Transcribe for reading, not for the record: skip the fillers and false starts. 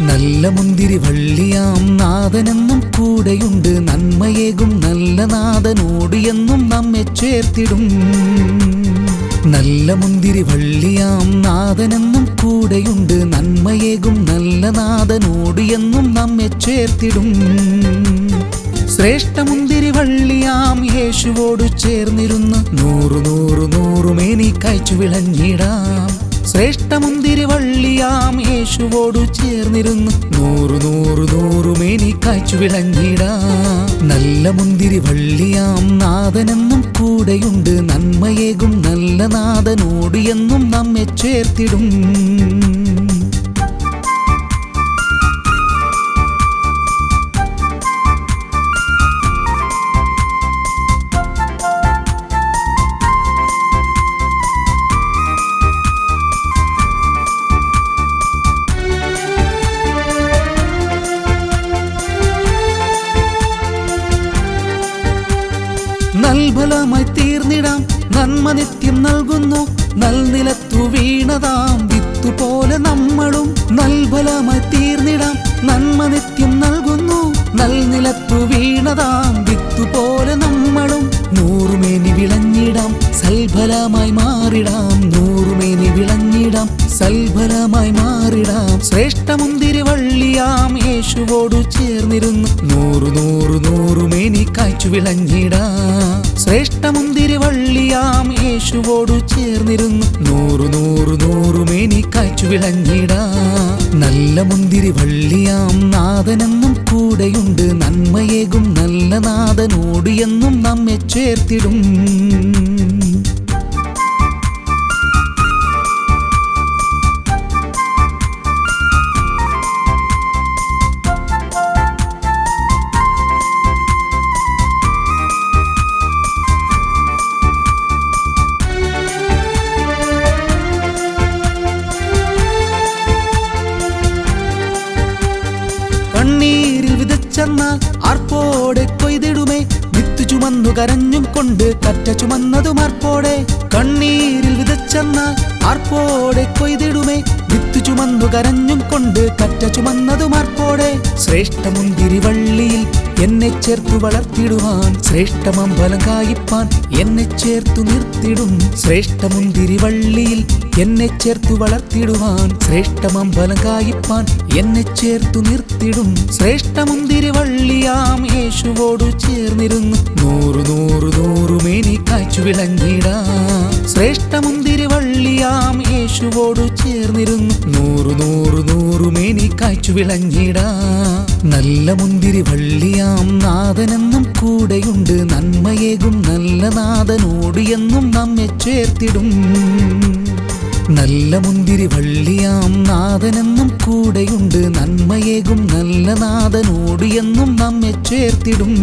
നല്ല മുന്തിരി വള്ളിയാം നാഥനെന്നും കൂടെയുണ്ട്. നന്മയേകും നല്ല നാഥനോട് എന്നും നമ്മെ ചേർത്തിടും. നല്ല മുന്തിരി വള്ളിയാം നാഥനെന്നും കൂടെയുണ്ട്. നന്മയേകും നല്ല നാഥനോട് എന്നും നമ്മെ ചേർത്തിടും. ശ്രേഷ്ഠ മുന്തിരി വള്ളിയാം യേശുവോട് ചേർന്നിരുന്ന് നൂറു നൂറു നൂറുമേനി കായ്ച്ചു വിളഞ്ഞിടാം. ശ്രേഷ്ഠ മുന്തിരി വള്ളിയാം യേശുവോട് ചേർന്നിരുന്ന് നൂറു നൂറു നൂറുമേനി കായ്ച്ചു വിളഞ്ഞിടാം. നല്ല മുന്തിരി വള്ളിയാം നാഥനെന്നും കൂടെയുണ്ട്. നന്മയേകും നല്ല നാഥനോട് എന്നും നമ്മെ ചേർത്തിടും. നൽഫലമായി തീർന്നിടാം. നന്മ നിത്യം നൽകുന്നു. നൽനിലത്തു വീണതാം വിത്തുപോലെ നമ്മളും. നൽഫലമായി തീർന്നിടാം. നന്മ നിത്യം നൽകുന്നു. നൽനിലത്തു വീണതാം വിത്തുപോലെ നമ്മളും. നൂറുമേനി വിളഞ്ഞിടാം. സൽഫലമായി മാറിടാം. നൂറുമേനി വിളഞ്ഞിടാം. സൽഫലമായി മാറിടാം. ശ്രേഷ്ഠ മുന്തിരി വള്ളിയാം യേശുവോട് ചേർന്നിരുന്നു നൂറു നൂറു നൂറുമേനി കായ്ച്ചു വിളഞ്ഞിടാം. ശ്രേഷ്ഠ മുന്തിരി വള്ളിയാം യേശുവോട് ചേർന്നിരുന്നു നൂറു നൂറു നൂറുമേനി കായ്ച്ചു വിളഞ്ഞിടാം. നല്ല മുന്തിരി വള്ളിയാം നാഥനെന്നും കൂടെയുണ്ട്. നന്മയേകും നല്ല നാഥനോട് എന്നും നമ്മെ ചേർത്തിടും. കണ്ണീരിൽ വിതച്ചെന്നാൽ ആർപ്പോടെ കൊയ്തിടുമേ. വിത്തു ചുമന്നു കരഞ്ഞും കൊണ്ട് കറ്റ ചുമന്നതും ആർപ്പോടെ. കണ്ണീരിൽ വിതച്ചെന്നാൽ ആർപ്പോടെ കൊയ്തിടുമേ. വിത്തു ചുമന്നു കരഞ്ഞും കൊണ്ട് കറ്റ ചുമന്നതും ആർപ്പോടെ. ശ്രേഷ്ഠ മുന്തിരി വള്ളിയിൽ എന്നെ ചേർത്തു വളർത്തിടുവാൻ. ശ്രേഷ്ഠമമ്പലം കായിപ്പാൻ എന്നെ ചേർത്തു നിർത്തിടും. ശ്രേഷ്ഠ മുന്തിരി വള്ളിയിൽ എന്നെ ചേർത്തു വളർത്തിടുവാൻ. ശ്രേഷ്ഠമമ്പലം കായിപ്പാൻ എന്നെ ചേർത്തു നിർത്തിടും. ശ്രേഷ്ഠ മുന്തിരി വള്ളിയാം യേശുവോട് ചേർന്നിരുന്നു നൂറു നൂറു നൂറുമേനി കായ്ച്ചു വിളഞ്ഞിടാം. ശ്രേഷ്ഠ മുന്തിരി വള്ളിയാം യേശുവോട് ചേർന്നിരുന്നു നൂറു നൂറു നൂറുമേനി കായ്ച്ചു വിളഞ്ഞിടാം. നല്ല മുന്തിരി വള്ളിയാം നാഥനെന്നും കൂടെയുണ്ട്. നന്മയേകും നല്ല നാഥനോട് എന്നും നമ്മെ ചേർത്തിടും. നല്ല മുന്തിരി വള്ളിയാം നാഥനെന്നും കൂടെയുണ്ട്. നന്മയേകും നല്ല നാഥനോട് എന്നും നമ്മെ ചേർത്തിടും.